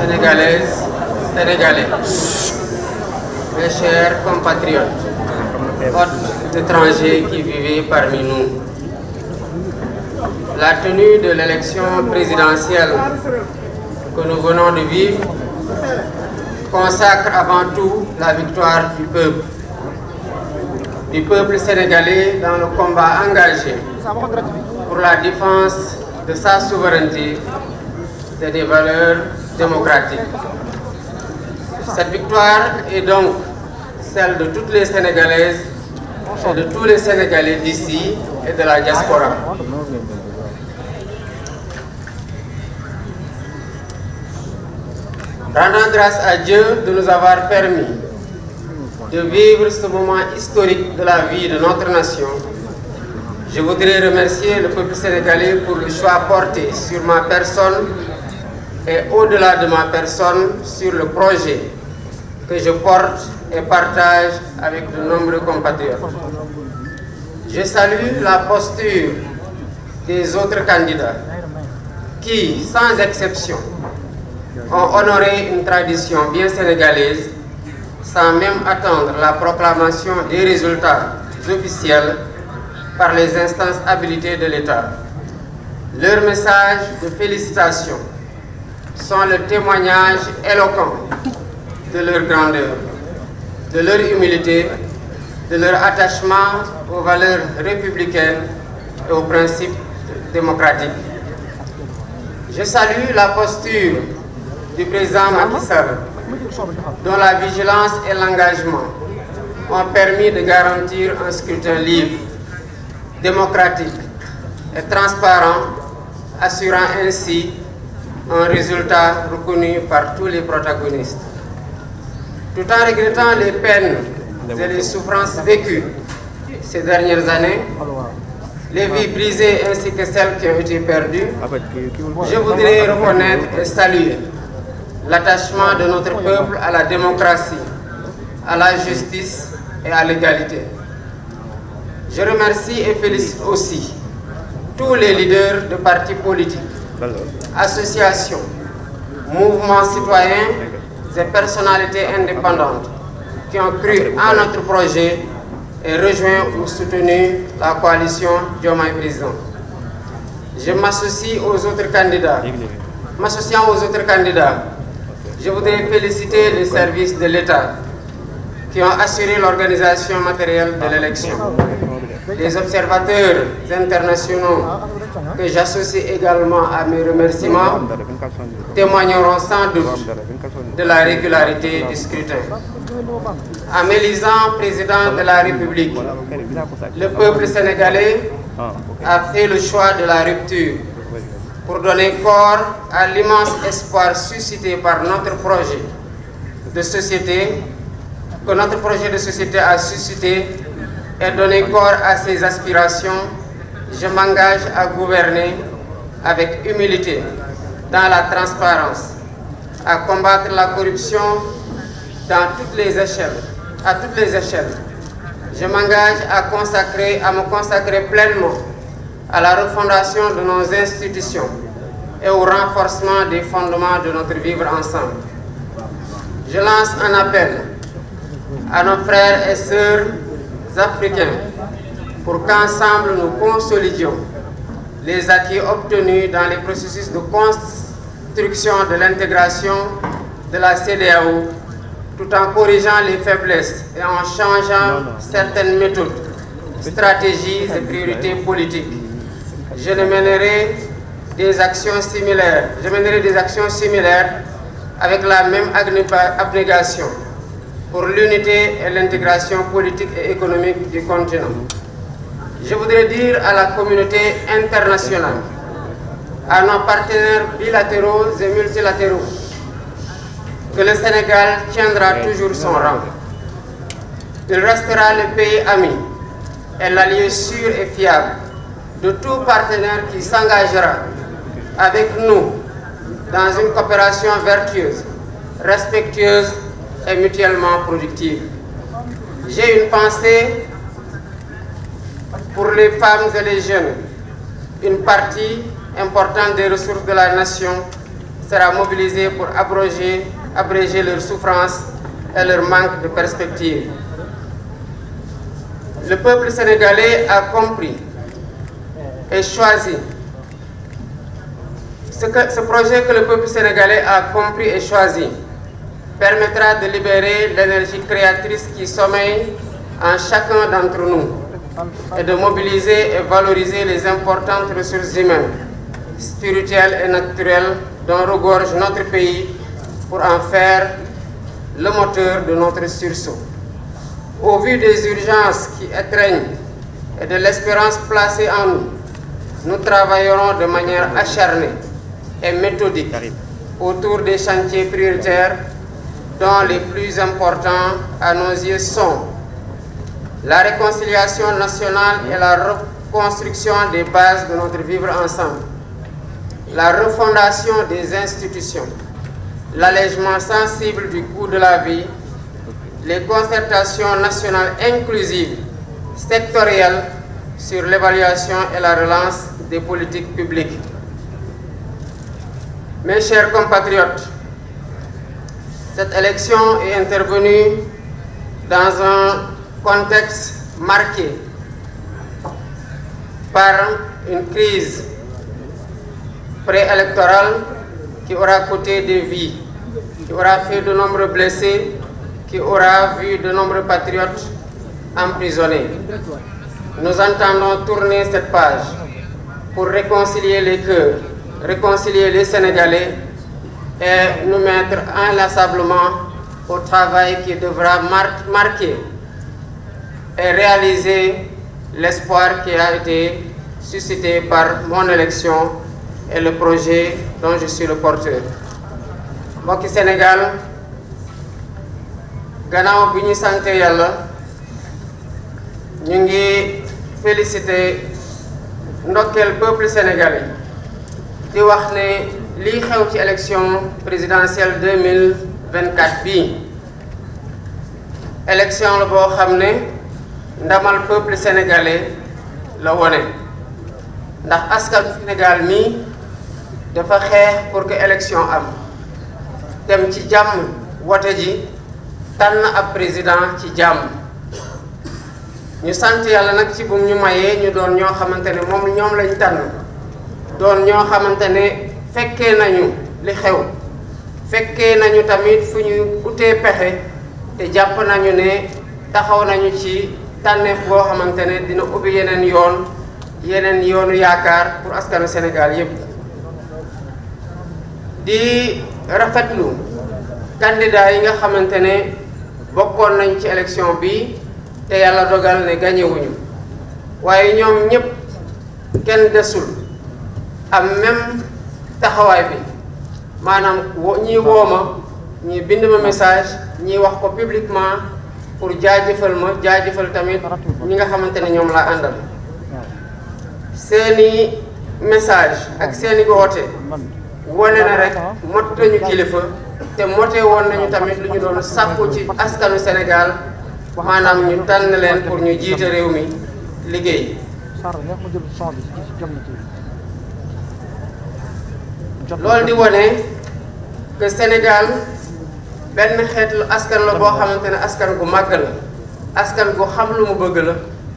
Sénégalaises, Sénégalais, mes chers compatriotes, hôtes étrangers qui vivaient parmi nous, la tenue de l'élection présidentielle que nous venons de vivre consacre avant tout la victoire du peuple sénégalais dans le combat engagé pour la défense de sa souveraineté et des valeurs démocratiques. Cette victoire est donc celle de toutes les Sénégalaises et de tous les Sénégalais d'ici et de la diaspora. Rendant grâce à Dieu de nous avoir permis de vivre ce moment historique de la vie de notre nation, je voudrais remercier le peuple sénégalais pour le choix porté sur ma personne et au-delà de ma personne sur le projet que je porte et partage avec de nombreux compatriotes. Je salue la posture des autres candidats qui, sans exception, ont honoré une tradition bien sénégalaise sans même attendre la proclamation des résultats officiels par les instances habilitées de l'État. Leurs messages de félicitations sont le témoignage éloquent de leur grandeur, de leur humilité, de leur attachement aux valeurs républicaines et aux principes démocratiques. Je salue la posture du président Macky Sall, dont la vigilance et l'engagement ont permis de garantir un scrutin libre, démocratique et transparent, assurant ainsi un résultat reconnu par tous les protagonistes. Tout en regrettant les peines et les souffrances vécues ces dernières années, les vies brisées ainsi que celles qui ont été perdues, je voudrais reconnaître et saluer l'attachement de notre peuple à la démocratie, à la justice et à l'égalité. Je remercie et félicite aussi tous les leaders de partis politiques, associations, mouvements citoyens et personnalités indépendantes qui ont cru en notre projet et rejoint ou soutenu la coalition Diomaye Président. Je m'associe aux autres candidats. M'associant aux autres candidats, je voudrais féliciter les services de l'État qui ont assuré l'organisation matérielle de l'élection. Les observateurs internationaux que j'associe également à mes remerciements témoigneront sans doute de la régularité du scrutin. En m'élisant président de la République, le peuple sénégalais a fait le choix de la rupture pour donner corps à l'immense espoir suscité par notre projet de société, que notre projet de société a suscité, et donner corps à ses aspirations. Je m'engage à gouverner avec humilité, dans la transparence, à combattre la corruption dans toutes les échelles, à toutes les échelles. Je m'engage à me consacrer pleinement à la refondation de nos institutions et au renforcement des fondements de notre vivre ensemble. Je lance un appel à nos frères et sœurs africains pour qu'ensemble nous consolidions les acquis obtenus dans les processus de construction de l'intégration de la CEDEAO, tout en corrigeant les faiblesses et en changeant certaines méthodes, stratégies et priorités politiques. Je mènerai des actions similaires avec la même abnégation pour l'unité et l'intégration politique et économique du continent. Je voudrais dire à la communauté internationale, à nos partenaires bilatéraux et multilatéraux, que le Sénégal tiendra toujours son rang. Il restera le pays ami et l'allié sûr et fiable de tout partenaire qui s'engagera avec nous dans une coopération vertueuse, respectueuse et mutuellement productive. J'ai une pensée pour les femmes et les jeunes une partie importante des ressources de la nation sera mobilisée pour abréger leurs souffrances et leur manque de perspective. Le peuple sénégalais a compris et choisi. Ce projet que le peuple sénégalais a compris et choisi permettra de libérer l'énergie créatrice qui sommeille en chacun d'entre nous et de mobiliser et valoriser les importantes ressources humaines, spirituelles et naturelles dont regorge notre pays pour en faire le moteur de notre sursaut. Au vu des urgences qui étreignent et de l'espérance placée en nous, nous travaillerons de manière acharnée et méthodique autour des chantiers prioritaires dont les plus importants à nos yeux sont la réconciliation nationale et la reconstruction des bases de notre vivre ensemble, la refondation des institutions, l'allègement sensible du coût de la vie, les concertations nationales inclusives, sectorielles sur l'évaluation et la relance des politiques publiques. Mes chers compatriotes, cette élection est intervenue dans un contexte marqué par une crise préélectorale qui aura coûté des vies, qui aura fait de nombreux blessés, qui aura vu de nombreux patriotes emprisonnés. Nous entendons tourner cette page pour réconcilier les cœurs, réconcilier les Sénégalais et nous mettre inlassablement au travail qui devra marquer et réaliser l'espoir qui a été suscité par mon élection et le projet dont je suis le porteur. Mbokki Sénégal gannaaw bi ñu sant Yàlla ñu ngi féliciter ndokkeel peuple sénégalais di wax ne lii xew ci élection présidentielle 2024 bii élection la boo xam ne ndamal peuple sénégalais la wone ndax askan Sénégal mi dafa xeex pour que élection am dem ci jàmm wote ji tànn ab président ci jàmm ñu sant Yàlla nag ci bum ñu mayee ñu doon ñoo xamante ne ñoom lañ tànn doon ñoo xamante ne fekkee nañu li xew fekkee nañu tamit fu ñu utee pexe te jàpp nañu ne taxaw nañu ci tànneef boo xamante ne dina ubbi yeneen yoonu yaakaar pour askanu Sénégal yépp di rafetlu candidat yi nga xamante ne bokkoon nañ ci élection bi te Yàlla dogal ne gañewuñu waaye ñoom ñépp kenn desul am même taxawaay bi maanaam ñii wooma ñii bind ma message ñii wax ko publiquement pour jaajëfal tamit ñi nga xamante ne ñoom laa àndal seeni message ak seeni woote wone na rek mot nañu kilifa te mote woon nañu tamit lu ñu doon sàkku ci askanu Sénégal maanaam ñu tànn leen pour ñu jiite réew mi liggéey loolu di wone que Sénégal benn xeetu askan la boo xamante ne askan gu màgg la askan gu xam lu mu bëgg la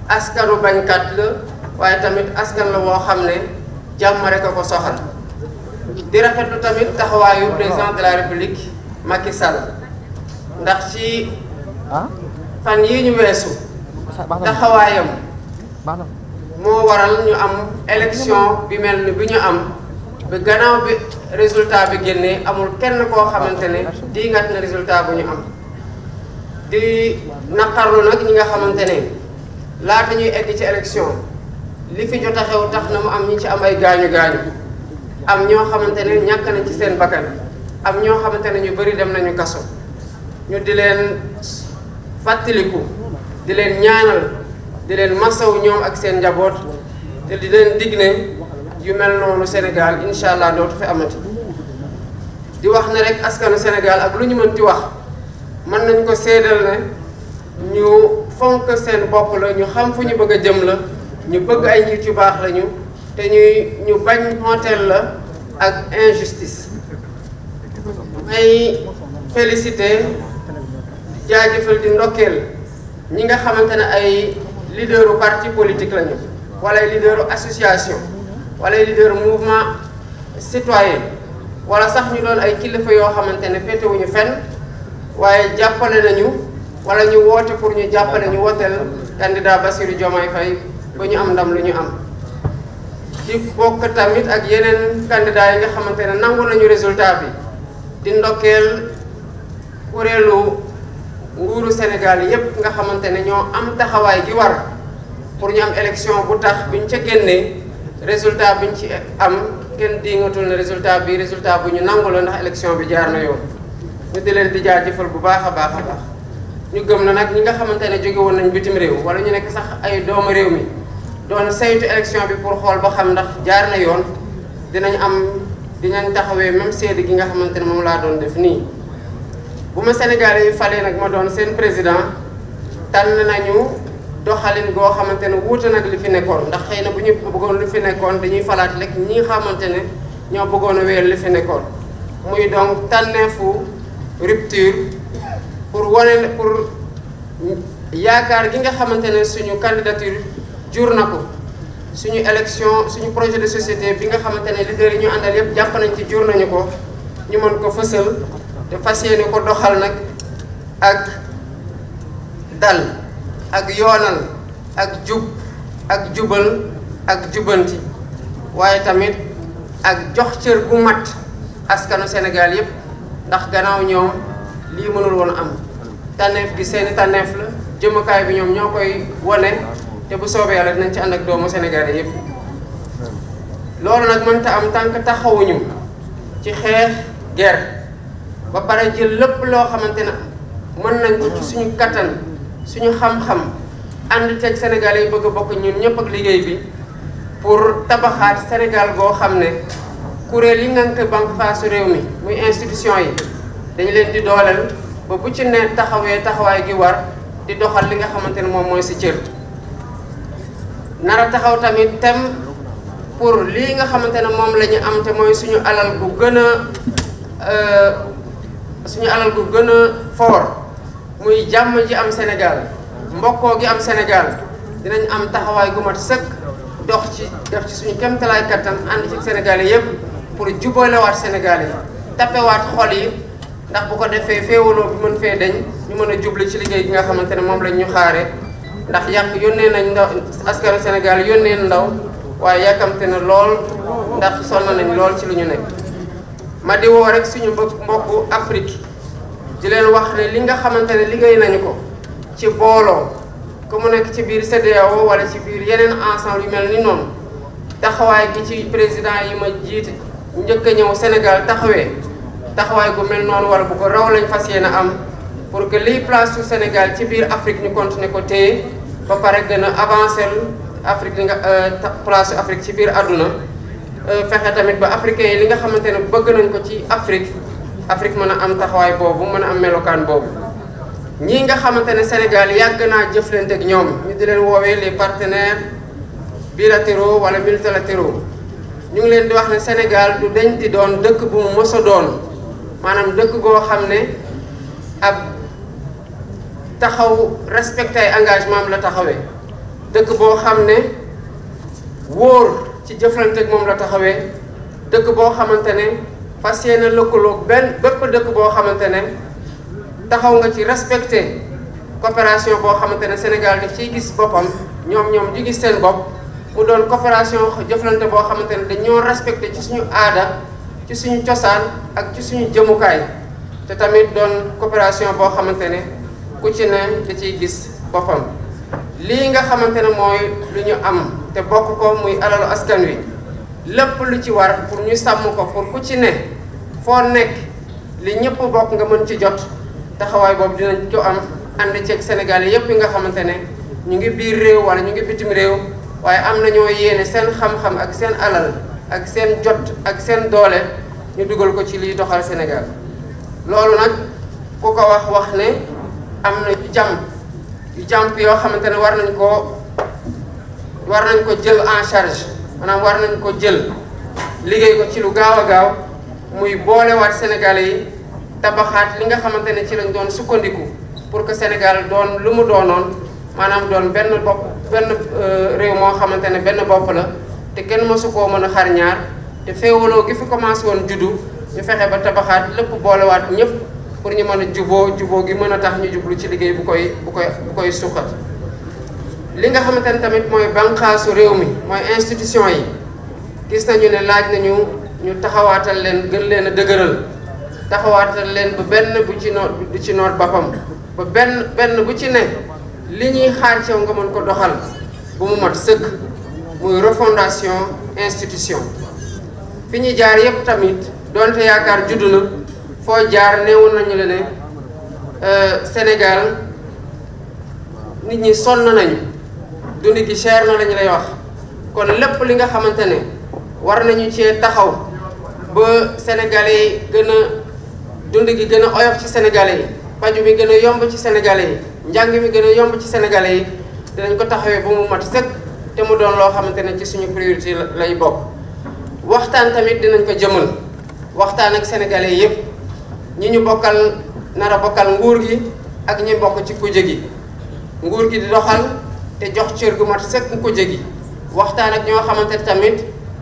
askanu bañkat la waaye tamit askan la boo xam ne jàmm rek a ko soxal di rafetlu tamit taxawaayu président de la République Macky Sall ndax ci fan yii ñu weesu taxawaayam moo waral ñu am élection bi mel ni bi ñu am bi gannaaw bi résultat bi génnee amul kenn koo xamante ne diingat na résultat bu ñu am di naqarlu nag ñi nga xamante ne laata ñuy egg ci élection li fi jot a xew tax na mu am ñi ci am ay gaañu am ñoo xamante ne ñàkk nañ ci seen bakkan am ñoo xamante ne ñu bari dem nañu kaso ñu di leen fàttaliku di leen ñaanal di leen masaw ñoom ak seen njaboot te di leen dig ne yu mel noonu Sénégal incha allah dootu fi amati di wax ne rek askanu Sénégal ak lu ñu mën ti wax mën nañ ko seedal ne ñu fonk seen bopp la ñu xam fu ñu bëgg a jëm la ñu bëgg ay njiit yu baax lañu te ñu bañ nooteel la ak injustice. may féliciter jaajëfal di ndokkeel ñi nga xamante ne ay leaderu parti politique lañu wala ay leaderu association wala ay leaderu mouvement citoyen wala sax ñu doon ay kilifa yoo xamante ne féetewuñu fenn waaye jàppale nañu wala ñu woote pour ñu jàppale ñu wooteel candidat Bassirou Diomaye Faye ba ñu am ndam lu ñu am. di bokk tamit ak yeneen candidat yi nga xamante ne nangu nañu résultat bi di ndokkeel kuréelu nguuru Sénégal yépp nga xamante ne ñoo am taxawaay gi war pour ñu am élection bu tax biñ ca génnee résultat biñ ci am kenn dingatul ne résultat bi résultat bu ñu nangu la ndax élection bi jaar na yoon. ñu di leen di jaajëfal bu baax a baax a baax ñu gëm na nag ñi nga xamante ne jóge woon nañ bitim réew wala ñu nekk sax ay doomu réew mi doon saytu élection bi pour xool ba xam ndax jaar na yoon dinañ taxawee même seede gi nga xamante ne moom laa doon def nii. bu ma Sénégalais yi falee nag ma doon seen président tànn nañu doxalin goo xamante ne wuute nag li fi nekkoon ndax xëy na bu ñu bëggoon li fi nekkoon dañuy falaat rek ñi nga xamante ne ñoo bëggoon a wéyal li fi nekkoon muy donc tànneefu rupture pour wane pour yaakaar gi nga xamante ne suñu candidature jur na ko suñu élection suñu projet de société bi nga xamante ne leader yi ñu àndal yëpp jàpp nañ ci jur nañu ko ñu mën ko fësal te fas yéene ko doxal nag ak dal ak yoonal ak jub ak jubal ak jubanti waaye tamit ak jox cër gu mat askanu Sénégal yëpp ndax gannaaw ñoom lii mënul woon am tànneef gi seeni tànneef la jëmukaay bi ñoom ñoo koy wone te bu soobee yàlla dinañ ci ànd ak doomu Sénégalais yëpp. loolu nag mënta am tànk taxawuñu ci xeex guerre ba pare jël lépp loo xamante ne mën nañ ko ci suñu kattan suñu xam-xam ànd ceeg Sénégalais yi bëgg a bokk ñun ñëpp ak liggéey bi pour tabaxaat Sénégal goo xam ne kuréel yi ngànk banque faasu réew mi muy institution yi dañu leen di dooleel ba bu ci ne taxawaay gi war di doxal li nga xamante ne moom mooy si cër. nara taxaw tamit tem pour lii nga xamante ne moom la ñu am te mooy suñu alal gu gën a fort muy jàmm ji am Sénégal mbokkoo gi am Sénégal dinañ am taxawaay gu mat sëkk def ci suñu kéemtalaay kattan ànd ci Sénégalais yëpp pour jubalewaat Sénégalais yi tappewaat xol yi ndax bu ko defee féewaloo bi mën fee deñ ñu mën a jubli ci liggéey gi nga xamante ne moom lañ ñu xaare ndax yónnee nañ ndaw askanu Sénégal yónnee ndaw waaye yàkkamte na lool ndax sonn nañ lool ci lu ñu nekk. ma di woo rek suñu mbokku Afrique di leen wax ne li nga xamante ne liggéey nañu ko ci booloo ku mu nekk ci biir CEDEAO wala ci biir yeneen ensemble yu mel ni noonu taxawaay gi ci président yi ma jiite njëkk a ñëw Sénégal taxawaay gu mel noonu wala bu ko raw lañ fas yéene am pour que liy place su Sénégal ci biir Afrique ñu continuer ko téye ba pare gën a avancer Afrique li nga place su Afrique ci biir àdduna fexe tamit ba africains yi li nga xamante ne bëgg nañ ko ci Afrique mën a am taxawaay boobu mën a am melokaan boobu. ñii nga xamante ne Sénégal yàgg naa jëflante ak ñoom ñu di leen woowee les partenaires bilatéraux wala multilatéraux ñu ngi leen di wax ne Sénégal du dañ di doon dëkk bu mu mës a doon maanaam dëkk goo xam ne ab taxaw respecté ay engagement am la taxawee dëkk boo xam ne wóor ci jëflante ak moom la taxawee dëkk boo xamante ne fas yéene lëkkaloog bépp dëkk boo xamante ne taxaw nga ci respecté coopération boo xamante ne Sénégal daf ciy gis boppam ñoom di gis seen bopp mu doon coopération jëflante boo xamante ne dañoo respecté ci suñu aada ci suñu cosaan ak ci suñu jëmukaay te tamit doon coopération boo xamante ne ku ci ne da ciy gis boppam. lii nga xamante ne mooy lu ñu am te bokk ko muy alalu askan wi lépp lu ci war pour ñu sàmm ko pour ku ci ne foo nekk li ñëpp bokk nga mën ci jot taxawaay boobu dinañ ko am ànd ceeg Sénégal yépp yi nga xamante ne ñu ngi biir réew wala ñu ngi bitim réew waaye am nañoo yéene seen xam-xam ak seen alal ak seen jot ak seen doole ñu dugal ko ci liy doxal Sénégal. loolu nag ku ko wax ne am na yu jàmp yoo xamante ne war nañ ko jël en charge maanaam war nañ ko jël liggéey ko ci lu gaaw a gaaw muy boolewaat Sénégalais yi tabaxaat li nga xamante ne ci lañ doon sukkandiku pour que Sénégal doon lu mu doonoon maanaam doon benn réew moo xamante ne benn bopp la te kenn mësu koo mën a xar ñaar te féewaloo gi fi commencé woon juddu ñu fexe ba tabaxaat lépp boolewaat ñëpp pour ñu mën a juboo gi mën a tax ñu jublu ci liggéey bu koy suqat li nga xamante ne tamit mooy bànqaasu réew mi mooy institution yi gis nañu ne laaj nañu ñu taxawaatal leen gën leen a dëgëral taxawaatal leen ba benn bu ci noot boppam ba benn bu ci ne li ñuy xaar ci yow nga mën ko doxal bu mu mat sëkk muy refondation institution fi ñu jaar yépp tamit donte yaakaar juddu na foo jaar neewoon nañu la ne Sénégal nit ñi sonn nañu dund gi cher na lañu lay wax kon lépp li nga xamante ne war nañu cee taxaw ba Sénégalais yi gën a dund gi gën a oyof ci Sénégalais yi paju mi gën a yomb ci Sénégalais yi njàng mi gën a yomb ci Sénégalais yi dinañ ko taxawee ba mu mat sëkk te mu doon loo xamante ne ci suñu priorité lay bokk waxtaan tamit dinañ ko jëmal waxtaan ak Sénégalais yépp ñi ñu bokkal nar a bokkal nguur gi ak ñi bokk ci kuje gi nguur gi di doxal te jox cër gu mat sëkk kuje gi waxtaan ak ñoo xamante ne tamit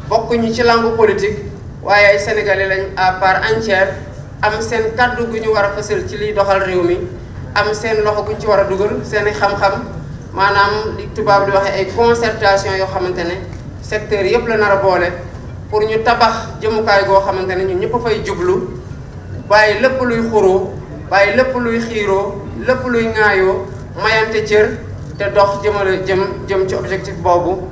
bokkuñu ci langue politique waaye ay Sénégalais lañ à part entière am seen kàddu gu ñu war a fësal ci liy doxal réew mi am seen loxo gu ñu ci war a dugal seen i xam-xam maanaam li tubaab di waxee ay concertation yoo xamante ne secteur yëpp la nar a boole pour ñu tabax jëmukaay goo xamante ne ñun ñëpp a fay jublu bàyyi lépp luy xuroo bàyyi lépp luy xiiroo lépp luy ŋaayoo mayante cër te dox jëm ci objectif boobu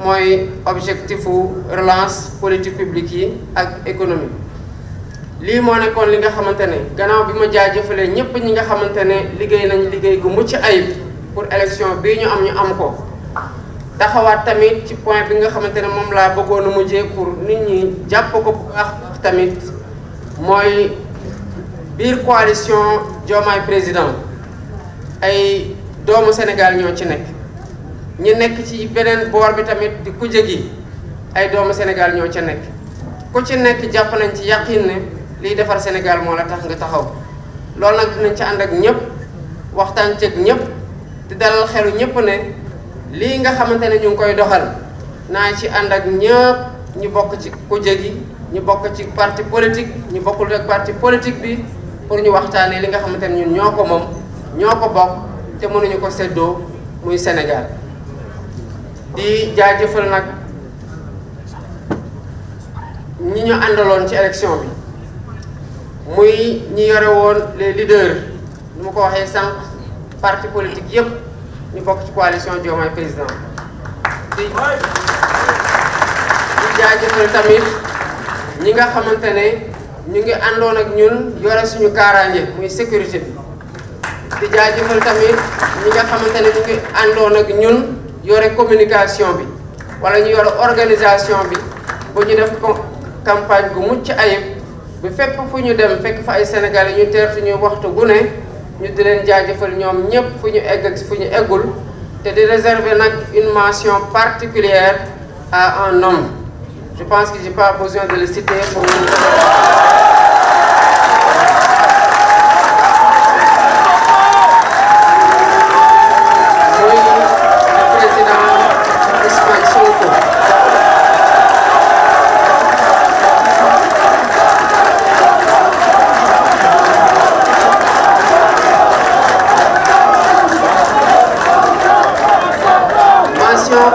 mooy objectifu relance politique publique yi ak économie. lii moo nekkoon li nga xamante ne gannaaw bi ma jaajëfalee ñëpp ñi nga xamante ne liggéey nañ liggéey gu mucc ayib pour élection bii ñu am ko taxawaat tamit ci point bi nga xamante ne moom laa bëggoon a mujjee pour nit ñi jàpp ko bu baax tamit mooy biir coalition Diomaye président ay doomu Sénégal ñoo ci nekk ñi nekk ci beneen boor bi tamit di kuje gi ay doomu Sénégal ñoo ca nekk ku ci nekk jàpp nañ ci yàqin ne liy defar Sénégal moo la tax nga taxaw loolu nag dinañ ci ànd ak ñëpp waxtaan ceeg ñëpp di dalal xelu ñëpp ne lii nga xamante ne ñu ngi koy doxal naa ci ànd ak ñëpp ñu bokk ci kuje gi ñu bokk ci parti politique ñu bokkul ak parti politique bi pour ñu waxtaanee li nga xamante ne ñun ñoo ko moom ñoo ko bokk te mënuñu ko séddoo muy Sénégal di jaajëfal nag ñi ñu àndaloon ci élection bi muy ñi yore woon les leaders nu ma ko waxee sànq parti politique yépp ñu bokk ci coalition Diomaye président di jaajëfal tamit ñi nga xamante ne ñu ngi àndoon ak ñun yore suñu kaaraange muy sécurité bi di jaajëfal tamit ñi nga xamante ne ñu ngi àndoon ak ñun yore communication bi wala ñu yore organisation bi bu ñu def campagne bu mucc ayib bu fépp fu ñu dem fekk fa ay Sénégalais ñu teertu ñu waxtu gu ne ñu di leen jaajëfal ñoom ñëpp fu ñu egg ak fu ñu eggul te di réserver nag une mention particulière à un homme je pense que j'ai pas besoin de le citer pour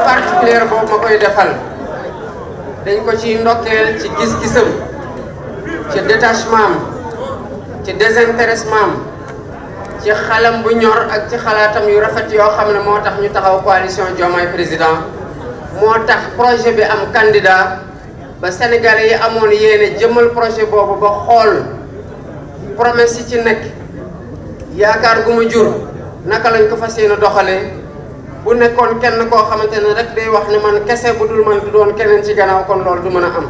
particulière boobu ma koy defal dañ ko ci ndokkeel ci gis-gisam ci détachement am ci désintéressement am ci xalam bu ñor ak ci xalaatam yu rafet yoo xam ne moo tax ñu taxaw coalition Diomaye président moo tax projet bi am candidat ba Sénégalais yi amoon yéene jëmal projet boobu ba xool promesse yi ci nekk yaakaar gu mu jur naka lañ ko fas yéene doxalee bu nekkoon kenn koo xamante ne rek day wax ne man kese bu dul man du doon keneen ci gannaaw kon loolu du mën a am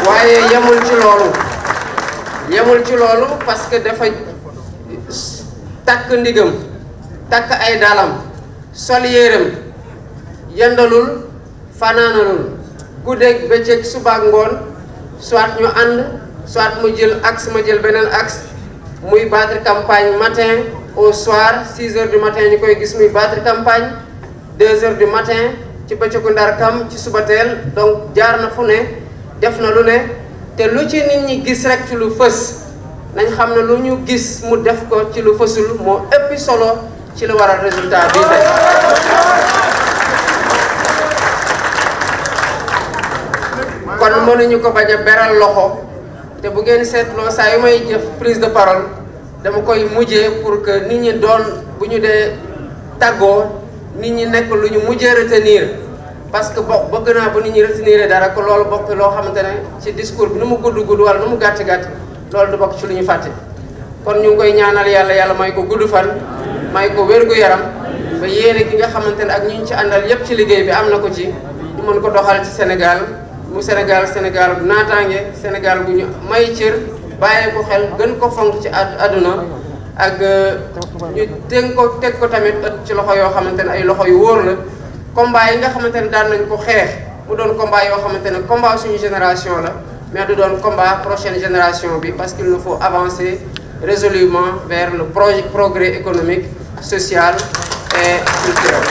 waaye yemul ci loolu parce que dafa takk ndigam takk ay dalam sol yéeram yendalul fanaanalul guddeeg bëccëg suba ak ngoon soit ñu ànd soit mu jël axe ma jël beneen axe muy battre campagne matin au soir 6 heures du matin ñu koy gis muy battre campagne 2 heures du matin ci bëccëgu ndar kam ci suba teel donc jaar na fu ne def na lu ne te lu ci nit ñi gis rek ci lu fës nañ xam ne lu ñu gis mu def ko ci lu fësul moo ëppi solo ci lu waral résultat bi tey kon mënuñu ko bañ a beral loxo te bu ngeen seetloo saa yu may jëf prise de parole dama koy mujjee pour que nit ñi doon bu ñu dee tàggoo nit ñi nekk lu ñu mujjee retenir parce que bëgg naa bu nit ñi retenir dara ko loolu bokk loo xamante ne ci discours bi nu mu gudd wala nu mu gàtt loolu du bokk ci lu ñu fàtte kon ñu ngi koy ñaanal yàlla may ko gudd fan may ko wér-gu-yaram ba yéene gi nga xamante ne ak ñu ci àndal yépp ci liggéey bi am na ko ci ñu mën ko doxal ci Sénégal mu Sénégal bu naataange Sénégal bu ñu may cër bàyyi ko xel gën ko fonk ci àdduna ak ñu teg ko tamit ci loxo yoo xamante ne ay loxo yu wóor la combat yi nga xamante ne daan nañ ko xeex mu doon combat yoo xamante ne combat suñu génération la mais du doon combat prochaine génération bi parce qu'il nous faut avancer résolument vers le progrès économique, social et culturel.